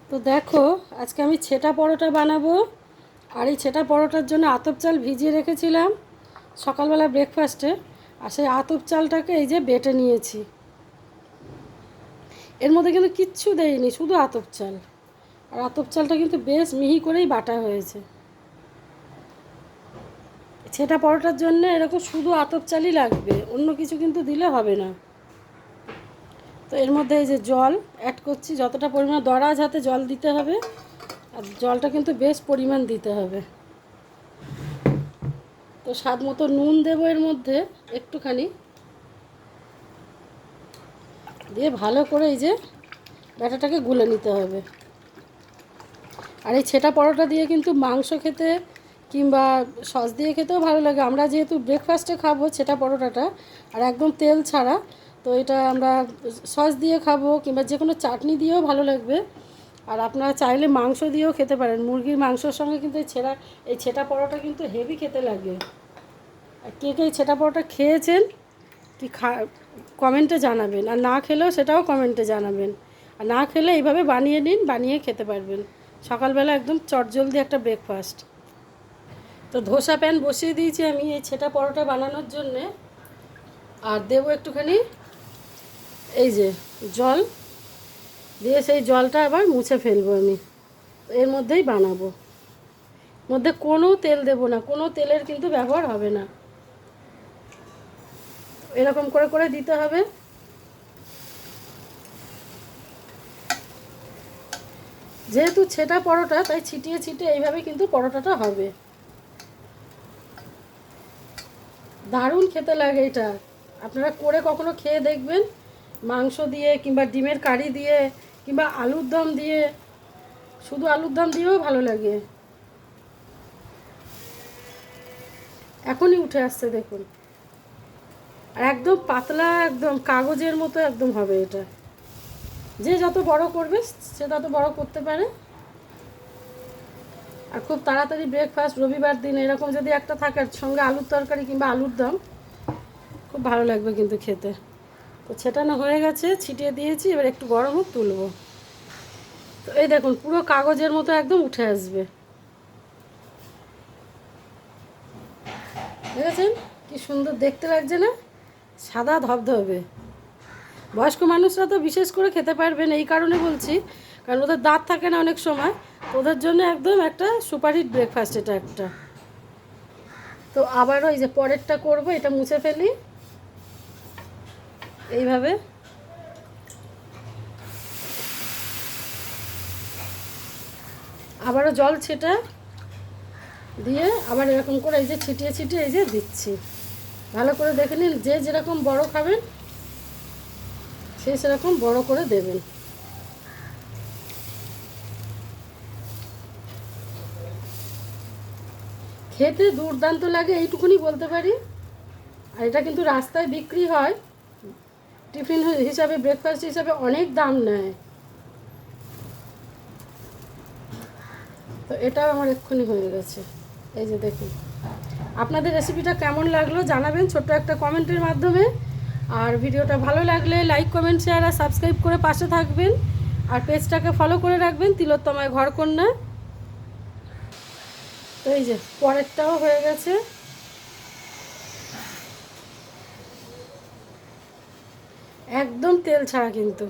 তো দেখো, আজকে আমি ছেটা পরোটা বানাবো। আর এই ছেটা পরোটার জন্য আতপ চাল ভিজিয়ে রেখেছিলাম সকালবেলা ব্রেকফাস্টে। আর সেই আতপ চালটাকে এই যে বেটে নিয়েছি। এর মধ্যে কিন্তু কিচ্ছু দেয়নি, শুধু আতপ চাল। আর আতপ চালটা কিন্তু বেশ মিহি করেই বাটা হয়েছে। ছেটা পরোটার জন্য এরকম শুধু আতপ চালই লাগবে, অন্য কিছু কিন্তু দিলে হবে না। তো এর মধ্যে এই যে জল অ্যাড করছি, যতটা পরিমাণ দরাজ হাতে জল দিতে হবে। আর জলটা কিন্তু বেশ পরিমাণ দিতে হবে। তো স্বাদ মতো নুন দেবো এর মধ্যে একটুখানি, দিয়ে ভালো করে এই যে ব্যাটাটাকে গুলে নিতে হবে। আর এই ছেটা পরোটা দিয়ে কিন্তু মাংস খেতে কিংবা সস দিয়ে খেতেও ভালো লাগে। আমরা যেহেতু ব্রেকফাস্টে খাবো ছেটা পরোটাটা, আর একদম তেল ছাড়া, তো এটা আমরা সস দিয়ে খাবো কিংবা যে কোনো চাটনি দিয়েও ভালো লাগবে। আর আপনারা চাইলে মাংস দিয়েও খেতে পারেন, মুরগির মাংসর সঙ্গে কিন্তু এই ছেটা পরোটা কিন্তু হেভি খেতে লাগে। আর কে কে ছেটা পরোটা খেয়েছেন কি কমেন্টে জানাবেন, আর না খেলেও সেটাও কমেন্টে জানাবেন। আর না খেলে এইভাবে বানিয়ে নিন, বানিয়ে খেতে পারবেন সকালবেলা, একদম চটজলদি একটা ব্রেকফাস্ট। তো ধোসা প্যান বসিয়ে দিয়েছি আমি এই ছেটা পরোটা বানানোর জন্যে। আর দেবো একটুখানি এই যে জল, দিয়ে সেই জলটা আবার মুছে ফেলবো আমি। এর মধ্যেই বানাবো, মধ্যে কোনো তেল দেবো না, কোনো তেলের কিন্তু ব্যবহার হবে না। এরকম করে করে দিতে হবে। যেহেতু ছেটা পরোটা, তাই ছিটিয়ে ছিটিয়ে এইভাবে কিন্তু পরোটাটা হবে। দারুণ খেতে লাগে এটা, আপনারা করে কখনো খেয়ে দেখবেন। মাংস দিয়ে কিংবা ডিমের কারি দিয়ে কিংবা আলুর দম দিয়ে, শুধু আলুর দম দিয়েও ভালো লাগে। এখনই উঠে আসছে দেখুন। আর একদম পাতলা, একদম কাগজের মতো একদম হবে এটা। যে যত বড় করবে সে তত বড় করতে পারে। আর খুব তাড়াতাড়ি ব্রেকফাস্ট, রবিবার দিন এরকম যদি একটা থাকে, সঙ্গে আলুর তরকারি কিংবা আলুর দম, খুব ভালো লাগবে কিন্তু খেতে। তো ছেটানো হয়ে গেছে, ছিটিয়ে দিয়েছি, এবার একটু গরম হোক তুলবো। তো এই দেখুন পুরো কাগজের মতো একদম উঠে আসবে, দেখেছেন কি সুন্দর দেখতে লাগছে না? সাদা ধবধবে। বয়স্ক মানুষরা তো বিশেষ করে খেতে পারবেন, এই কারণে বলছি, কারণ ওদের দাঁত থাকে না অনেক সময়, ওদের জন্য একদম একটা সুপারহিট ব্রেকফাস্ট এটা একটা। তো আবারও এই যে পরেরটা করব, এটা মুছে ফেলি এইভাবে। আবারও জল ছেটা দিয়ে আবার এরকম করে এই যে ছিটিয়ে ছিটিয়ে এই যে দিচ্ছি। ভালো করে দেখে নিন, যে যেরকম বড় খাবেন সে সেরকম বড় করে দেবেন। খেতে দুর্দান্ত লাগে, এইটুকুনি বলতে পারি। আর এটা কিন্তু রাস্তায় বিক্রি হয় টিফিন হিসাবে, ব্রেকফাস্ট হিসাবে অনেক দাম নেয়। তো এটাও আমার এক্ষুনি হয়ে গেছে, এই যে দেখুন। আপনাদের রেসিপিটা কেমন লাগলো জানাবেন ছোট্ট একটা কমেন্টের মাধ্যমে। আর ভিডিওটা ভালো লাগলে লাইক, কমেন্ট, শেয়ার আর সাবস্ক্রাইব করে পাশে থাকবেন। আর পেজটাকে ফলো করে রাখবেন, তিলোত্তমায় ঘরকন্যা। তো এই যে পরেরটাও হয়ে গেছে, একদম তেল ছাড়া কিন্তু।